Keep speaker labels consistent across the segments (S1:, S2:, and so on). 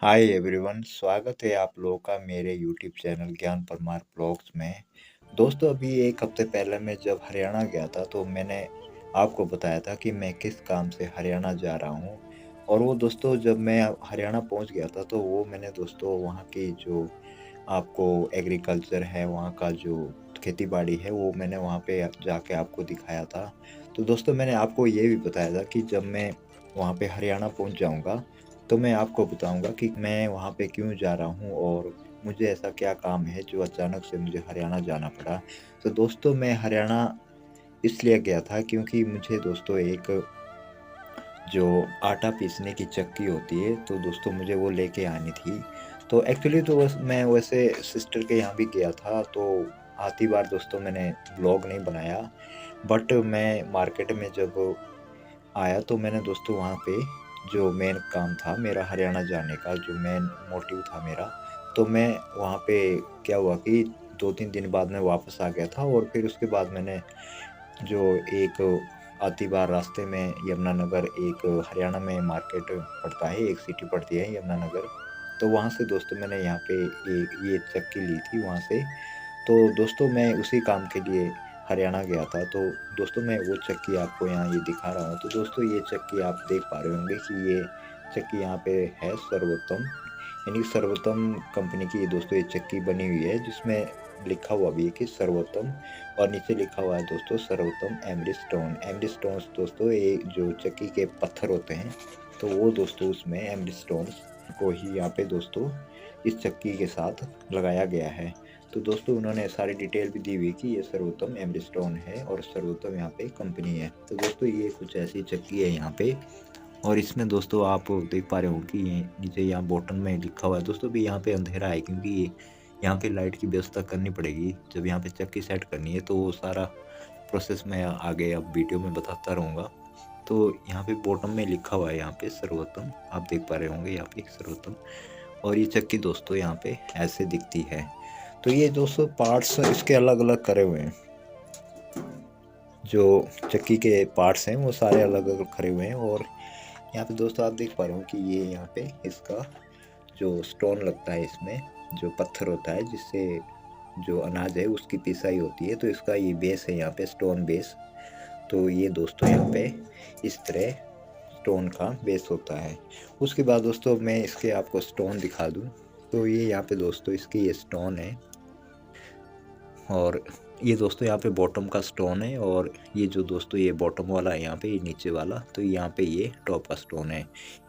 S1: Hi everyone, स्वागत है आप लोगों का मेरे यूट्यूब चैनल ज्ञान परमार ब्लॉग्स में। दोस्तों, अभी एक हफ्ते पहले मैं जब हरियाणा गया था तो मैंने आपको बताया था कि मैं किस काम से हरियाणा जा रहा हूँ। और वो दोस्तों, जब मैं हरियाणा पहुँच गया था तो वो मैंने दोस्तों वहाँ की जो आपको एग्रीकल्चर है, वहाँ का जो खेती-बाड़ी है, वो मैंने वहाँ पे जाके आपको दिखाया था। तो दोस्तों, मैंने आपको ये भी बताया था कि जब मैं वहाँ पे हरियाणा पहुँच जाऊँगा, तो मैं आपको बताऊँगा कि मैं वहाँ पे क्यों जा रहा हूँ और मुझे ऐसा क्या काम है जो अचानक से मुझे हरियाणा जाना पड़ा। तो दोस्तों, मैं हरियाणा इसलिए गया था क्योंकि मुझे दोस्तों एक जो आटा पीसने की चक्की होती है, तो दोस्तों मुझे वो लेके आनी थी। तो एक्चुअली तो मैं वैसे सिस्टर के यहाँ भी गया था, तो आती बार दोस्तों मैंने व्लॉग नहीं बनाया। बट मैं मार्केट में जब आया तो मैंने दोस्तों वहाँ पे जो मेन काम था मेरा हरियाणा जाने का, जो मेन मोटिव था मेरा, तो मैं वहाँ पे क्या हुआ कि 2-3 दिन बाद मैं वापस आ गया था। और फिर उसके बाद मैंने जो एक आती बार रास्ते में यमुनानगर, एक हरियाणा में मार्केट पड़ता है, एक सिटी पड़ती है यमुनानगर, तो वहाँ से दोस्तों मैंने यहाँ पे एक ये चक्की ली थी वहाँ से। तो दोस्तों, मैं उसी काम के लिए हरियाणा गया था। तो दोस्तों, मैं वो चक्की आपको यहाँ ये दिखा रहा हूँ। तो दोस्तों, ये चक्की आप देख पा रहे होंगे कि ये चक्की यहाँ पे है सर्वोत्तम, यानी सर्वोत्तम कंपनी की ये दोस्तों ये चक्की बनी हुई है, जिसमें लिखा हुआ भी है कि सर्वोत्तम, और नीचे लिखा हुआ है दोस्तों सर्वोत्तम एमडी स्टोन। एमडी स्टोन्स दोस्तों ये जो चक्की के पत्थर होते हैं, तो वो दोस्तों उसमें एमडी स्टोन्स को ही यहाँ पे दोस्तों इस चक्की के साथ लगाया गया है। तो दोस्तों, उन्होंने सारी डिटेल भी दी हुई कि ये सर्वोत्तम एमडी स्टोन है और सर्वोत्तम यहाँ पे कंपनी है। तो दोस्तों, ये कुछ ऐसी चक्की है यहाँ पे। और इसमें दोस्तों आप देख पा रहे हो कि ये नीचे यहाँ बॉटम में लिखा हुआ है दोस्तों। भी यहाँ पे अंधेरा है क्योंकि यहाँ पे लाइट की व्यवस्था करनी पड़ेगी जब यहाँ पे चक्की सेट करनी है, तो वो सारा प्रोसेस मैं आगे अब वीडियो में बताता रहूँगा। तो यहाँ पे बॉटम में लिखा हुआ है यहाँ पे सर्वोत्तम, आप देख पा रहे होंगे यहाँ पे सर्वोत्तम। और ये चक्की दोस्तों यहाँ पे ऐसे दिखती है। तो ये दोस्तों पार्ट्स इसके अलग अलग करे हुए हैं, जो चक्की के पार्ट्स हैं वो सारे अलग अलग खड़े हुए हैं। और यहाँ पे दोस्तों आप देख पा रहे हो कि ये यहाँ पे इसका जो स्टोन लगता है, इसमें जो पत्थर होता है जिससे जो अनाज है उसकी पिसाई होती है, तो इसका ये बेस है यहाँ पे स्टोन बेस। तो ये दोस्तों यहाँ पे इस तरह स्टोन का बेस होता है। उसके बाद दोस्तों मैं इसके आपको स्टोन दिखा दूँ, तो ये यहाँ पे दोस्तों इसकी ये स्टोन है। और ये दोस्तों यहाँ पे बॉटम का स्टोन है, और ये जो दोस्तों ये बॉटम वाला है यहाँ पे, ये नीचे वाला, तो यहाँ पे ये टॉप का स्टोन है,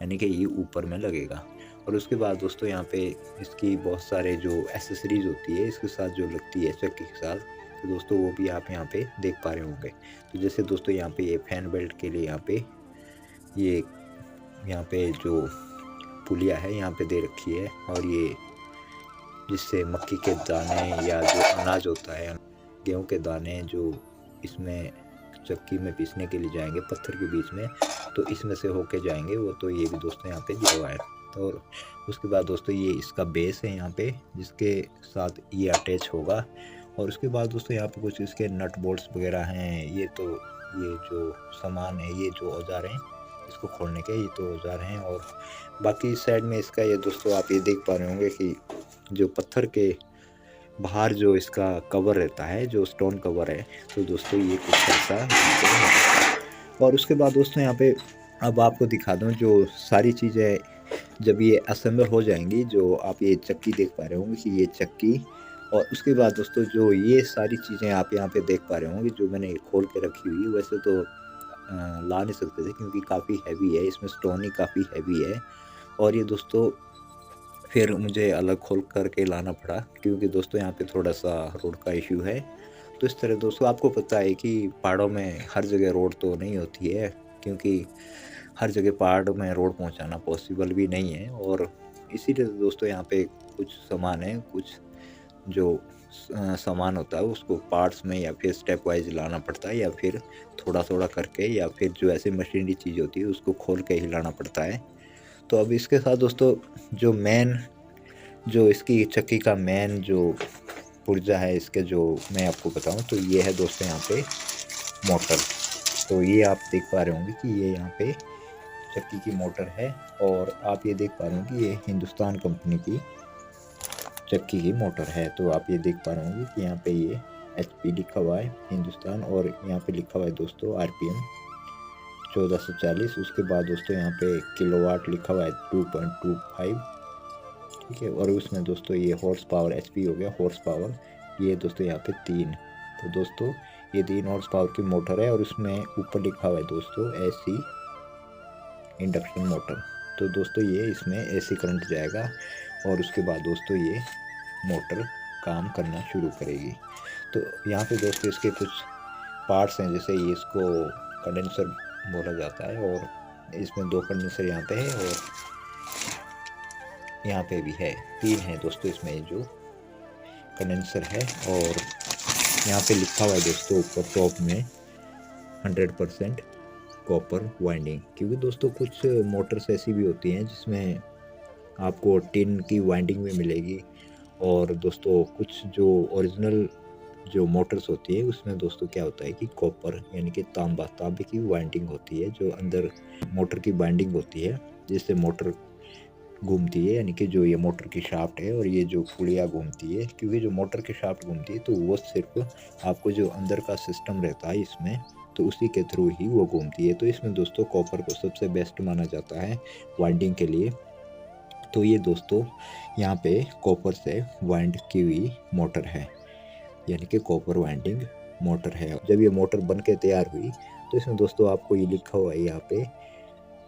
S1: यानी कि ये ऊपर में लगेगा। और उसके बाद दोस्तों यहाँ पे इसकी बहुत सारे जो एसेसरीज होती है इसके साथ जो लगती है चक्की के साथ, तो दोस्तों वो भी आप यहाँ पे देख पा रहे होंगे। तो जैसे दोस्तों यहाँ पे ये फैन बेल्ट के लिए यहाँ पे ये यहाँ पे जो पुलिया है यहाँ पे दे रखी है, और ये जिससे मक्की के दाने या जो अनाज होता है, गेहूँ के दाने जो इसमें चक्की में पीसने के लिए जाएंगे पत्थर के बीच में, तो इसमें से होके जाएंगे वो, तो ये भी दोस्तों यहाँ पे दिया हुआ है। और उसके बाद दोस्तों ये इसका बेस है यहाँ पे, जिसके साथ ये अटैच होगा। और उसके बाद दोस्तों यहाँ पे कुछ इसके नट बोल्ट्स वगैरह हैं। ये तो ये जो सामान है, ये जो औजार हैं इसको खोलने के, ये तो औजार हैं। और बाकी इस साइड में इसका ये दोस्तों आप ये देख पा रहे होंगे कि जो पत्थर के बाहर जो इसका कवर रहता है, जो स्टोन कवर है, तो दोस्तों ये कुछ ऐसा है। और उसके बाद दोस्तों यहाँ पे अब आपको दिखा दूँ जो सारी चीज़ें जब ये असेंबल हो जाएंगी, जो आप ये चक्की देख पा रहे होंगे कि ये चक्की, और उसके बाद दोस्तों जो ये सारी चीज़ें आप यहाँ पे देख पा रहे होंगे जो मैंने खोल के रखी हुई, वैसे तो ला नहीं सकते थे क्योंकि काफ़ी हैवी है, इसमें स्टोन ही काफ़ी हैवी है। और ये दोस्तों फिर मुझे अलग खोल करके लाना पड़ा क्योंकि दोस्तों यहाँ पे थोड़ा सा रोड का इश्यू है। तो इस तरह दोस्तों आपको पता है कि पहाड़ों में हर जगह रोड तो नहीं होती है, क्योंकि हर जगह पहाड़ में रोड पहुँचाना पॉसिबल भी नहीं है। और इसीलिए दोस्तों यहाँ पे कुछ सामान है, कुछ जो सामान होता है उसको पार्ट्स में या फिर स्टेप वाइज लाना पड़ता है, या फिर थोड़ा थोड़ा करके, या फिर जो ऐसी मशीनरी चीज़ होती है उसको खोल के ही लाना पड़ता है। तो अब इसके साथ दोस्तों जो मेन जो इसकी चक्की का मेन जो पुर्जा है इसके, जो मैं आपको बताऊं, तो ये है दोस्तों यहाँ पे मोटर। तो ये आप देख पा रहे होंगे कि ये यहाँ पे चक्की की मोटर है और आप ये देख पा रहे होंगे ये हिंदुस्तान कंपनी की चक्की की मोटर है। तो आप ये देख पा रहे होंगे कि यहाँ पे ये HP लिखा हुआ है हिंदुस्तान और यहाँ पे लिखा हुआ है दोस्तों RPM 1440। उसके बाद दोस्तों यहाँ पे किलोवाट लिखा हुआ है 2.25, ठीक है। और उसमें दोस्तों ये हॉर्स पावर HP हो गया हॉर्स पावर, ये दोस्तों यहाँ पे 3। तो दोस्तों ये 3 हॉर्स पावर की मोटर है और उसमें ऊपर लिखा हुआ है दोस्तों AC इंडक्शन मोटर। तो दोस्तों ये इसमें AC करंट जाएगा और उसके बाद दोस्तों ये मोटर काम करना शुरू करेगी। तो यहाँ पे दोस्तों इसके कुछ पार्ट्स हैं, जैसे ये इसको कंडेंसर बोला जाता है और इसमें 2 कंडेंसर यहाँ पे है और यहाँ पे भी है, 3 है दोस्तों इसमें जो कंडेंसर है। और यहाँ पे लिखा हुआ है दोस्तों ऊपर टॉप में 100% कॉपर वाइंडिंग, क्योंकि दोस्तों कुछ मोटर्स ऐसी भी होती हैं जिसमें आपको टिन की वाइंडिंग भी मिलेगी और दोस्तों कुछ जो ओरिजिनल जो मोटर्स होती है उसमें दोस्तों क्या होता है कि कॉपर यानी कि तांबे की वाइंडिंग होती है, जो अंदर मोटर की बाइंडिंग होती है जिससे मोटर घूमती है, यानी कि जो ये मोटर की शाफ्ट है और ये जो पुड़िया घूमती है, क्योंकि जो मोटर की शाफ्ट घूमती है तो वो सिर्फ आपको जो अंदर का सिस्टम रहता है इसमें तो उसी के थ्रू ही वो घूमती है। तो इसमें दोस्तों कॉपर को सबसे बेस्ट माना जाता है वाइंडिंग के लिए। तो ये दोस्तों यहाँ पे कॉपर से वाइंड की हुई मोटर है, यानी कि कॉपर वाइंडिंग मोटर है। जब ये मोटर बन के तैयार हुई तो इसमें दोस्तों आपको ये लिखा हुआ है यहाँ पे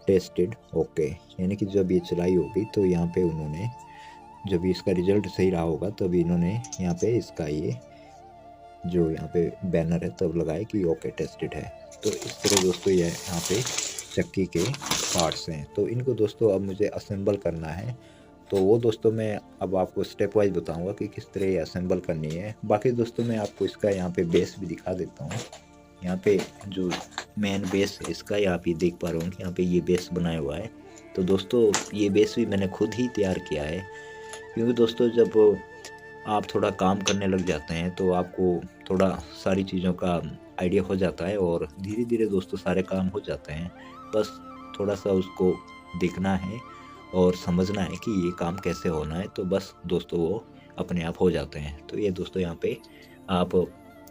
S1: टेस्टेड ओके, यानी कि जब ये चलाई होगी तो यहाँ पे उन्होंने जब इसका रिजल्ट सही रहा होगा तब इन्होंने यहाँ पे इसका ये जो यहाँ पे बैनर है तब लगाए कि ओके टेस्टेड है। तो इस तरह दोस्तों ये यहाँ पे चक्की के पार्ट्स हैं। तो इनको दोस्तों अब मुझे असेंबल करना है, तो वो दोस्तों मैं अब आपको स्टेप वाइज बताऊंगा कि किस तरह ये असेंबल करनी है। बाकी दोस्तों मैं आपको इसका यहाँ पे बेस भी दिखा देता हूँ। यहाँ पे जो मेन बेस है इसका, यहाँ आप ये देख पा रहे हो यहाँ पे ये बेस बनाया हुआ है। तो दोस्तों ये बेस भी मैंने खुद ही तैयार किया है, क्योंकि दोस्तों जब आप थोड़ा काम करने लग जाते हैं तो आपको थोड़ा सारी चीज़ों का आइडिया हो जाता है और धीरे धीरे दोस्तों सारे काम हो जाते हैं। बस थोड़ा सा उसको देखना है और समझना है कि ये काम कैसे होना है, तो बस दोस्तों वो अपने आप हो जाते हैं। तो ये दोस्तों यहाँ पे आप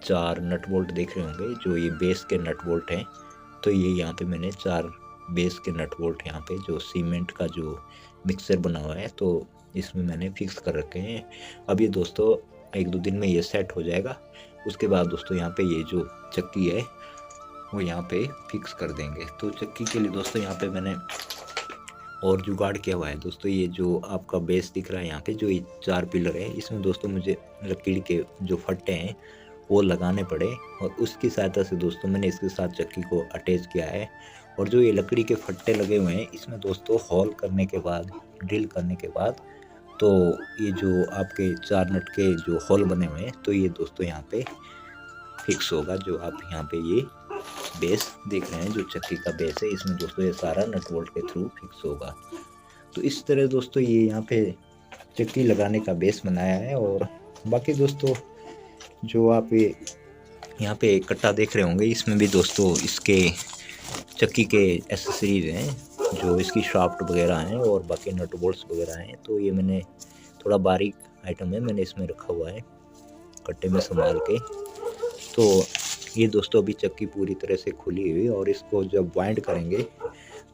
S1: 4 नट बोल्ट देख रहे होंगे जो ये बेस के नट बोल्ट हैं। तो ये यहाँ पे मैंने 4 बेस के नट बोल्ट यहाँ पे जो सीमेंट का जो मिक्सर बना हुआ है तो इसमें मैंने फिक्स कर रखे हैं। अब ये दोस्तों 1-2 दिन में ये सेट हो जाएगा। उसके बाद दोस्तों यहाँ पे ये जो चक्की है वो यहाँ पे फिक्स कर देंगे। तो चक्की के लिए दोस्तों यहाँ पे मैंने और जुगाड़ किया हुआ है दोस्तों। ये जो आपका बेस दिख रहा है यहाँ पे जो ये 4 पिलर है, इसमें दोस्तों मुझे लकड़ी के जो फट्टे हैं वो लगाने पड़े और उसकी सहायता से दोस्तों मैंने इसके साथ चक्की को अटैच किया है। और जो ये लकड़ी के फट्टे लगे हुए हैं इसमें दोस्तों होल करने के बाद, ड्रिल करने के बाद, तो ये जो आपके 4 नट के जो होल बने हुए हैं तो ये दोस्तों यहाँ पे फिक्स होगा। जो आप यहाँ पे ये बेस देख रहे हैं जो चक्की का बेस है, इसमें दोस्तों ये सारा नट बोल्ट के थ्रू फिक्स होगा। तो इस तरह दोस्तों ये यहाँ पे चक्की लगाने का बेस बनाया है। और बाकी दोस्तों जो आप ये यहाँ पे कट्टा देख रहे होंगे इसमें भी दोस्तों इसके चक्की के एसेसरीज हैं, जो इसकी शाफ्ट वगैरह हैं और बाकी नट बोल्ट्स वगैरह हैं। तो ये मैंने थोड़ा बारीक आइटम है, मैंने इसमें रखा हुआ है कट्टे में संभाल के। तो ये दोस्तों अभी चक्की पूरी तरह से खुली हुई और इसको जब बाइंड करेंगे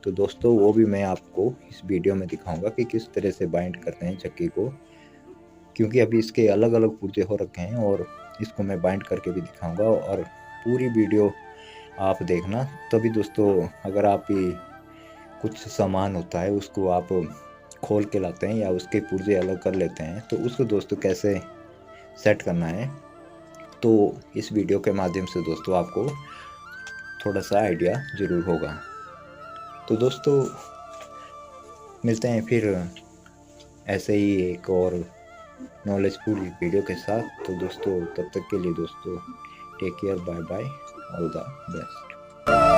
S1: तो दोस्तों वो भी मैं आपको इस वीडियो में दिखाऊंगा कि किस तरह से बाइंड करते हैं चक्की को, क्योंकि अभी इसके अलग अलग पुर्जे हो रखे हैं और इसको मैं बाइंड करके भी दिखाऊंगा। और पूरी वीडियो आप देखना, तभी दोस्तों अगर आप ही कुछ सामान होता है उसको आप खोल के लाते हैं या उसके पुर्जे अलग कर लेते हैं तो उसको दोस्तों कैसे सेट करना है, तो इस वीडियो के माध्यम से दोस्तों आपको थोड़ा सा आइडिया ज़रूर होगा। तो दोस्तों मिलते हैं फिर ऐसे ही एक और नॉलेजफुल वीडियो के साथ। तो दोस्तों तब तक के लिए दोस्तों take care, bye bye, all the best.